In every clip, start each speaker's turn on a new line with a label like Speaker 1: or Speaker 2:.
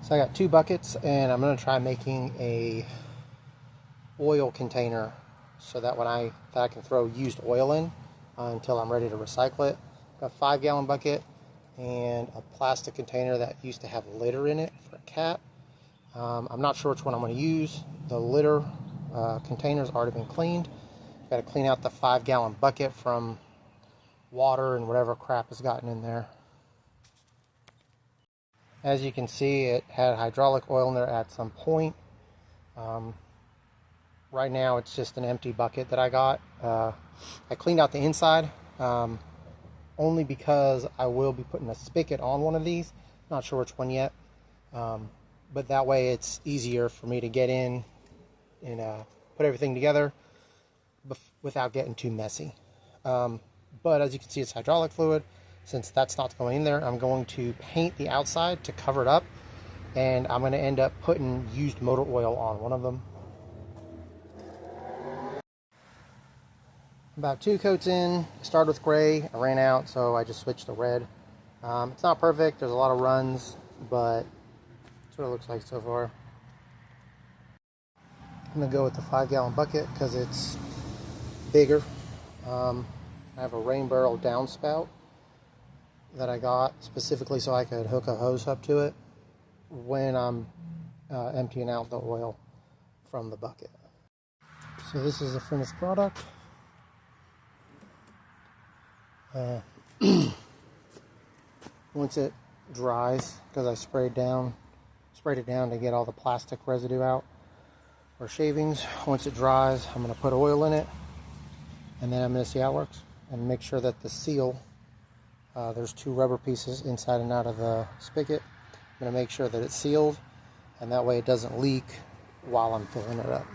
Speaker 1: So I got 2 buckets, and I'm going to try making a oil container so that I can throw used oil in until I'm ready to recycle it. Got a 5-gallon bucket and a plastic container that used to have litter in it for a cat. I'm not sure which one I'm going to use. The litter container's already been cleaned. Got to clean out the 5-gallon bucket from water and whatever crap has gotten in there. As you can see, it had hydraulic oil in there at some point. Right now it's just an empty bucket that I got. I cleaned out the inside only because I will be putting a spigot on one of these. Not sure which one yet, but that way it's easier for me to get in and put everything together without getting too messy. But as you can see, it's hydraulic fluid. Since that's not going in there, I'm going to paint the outside to cover it up, and I'm going to end up putting used motor oil on one of them. About 2 coats in. I started with gray, I ran out, so I just switched to red. It's not perfect, there's a lot of runs, but that's what it looks like so far. I'm going to go with the 5-gallon bucket because it's bigger. I have a rain barrel downspout that I got specifically so I could hook a hose up to it when I'm emptying out the oil from the bucket. So this is the finished product. Once it dries, because I sprayed it down to get all the plastic residue out or shavings. Once it dries, I'm going to put oil in it, and then I'm going to see how it works and make sure that the seal, there's 2 rubber pieces inside and out of the spigot. I'm going to make sure that it's sealed, and that way it doesn't leak while I'm filling it up.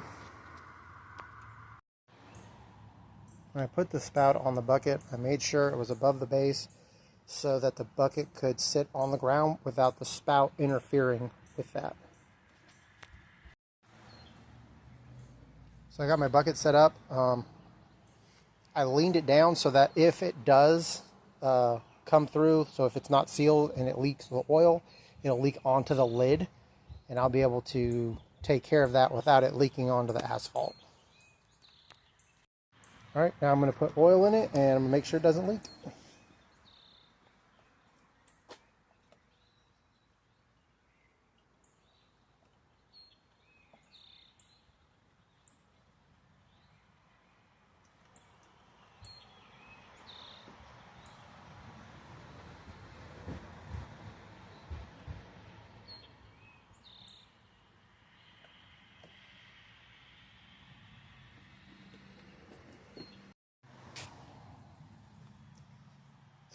Speaker 1: When I put the spout on the bucket, I made sure it was above the base so that the bucket could sit on the ground without the spout interfering with that. So I got my bucket set up. I leaned it down so that if it does come through, so if it's not sealed and it leaks the oil, it'll leak onto the lid, and I'll be able to take care of that without it leaking onto the asphalt. Alright, now I'm going to put oil in it and I'm going to make sure it doesn't leak.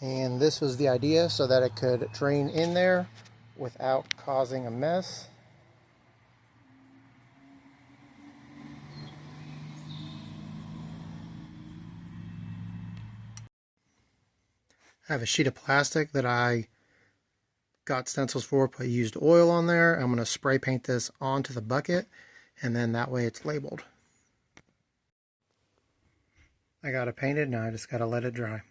Speaker 1: And this was the idea, so that it could drain in there without causing a mess. I have a sheet of plastic that I got stencils for, put used oil on there. I'm going to spray paint this onto the bucket, and then that way it's labeled. I got it painted, now I just got to let it dry.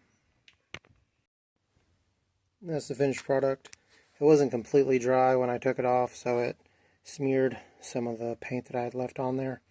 Speaker 1: That's the finished product. It wasn't completely dry when I took it off, so it smeared some of the paint that I had left on there.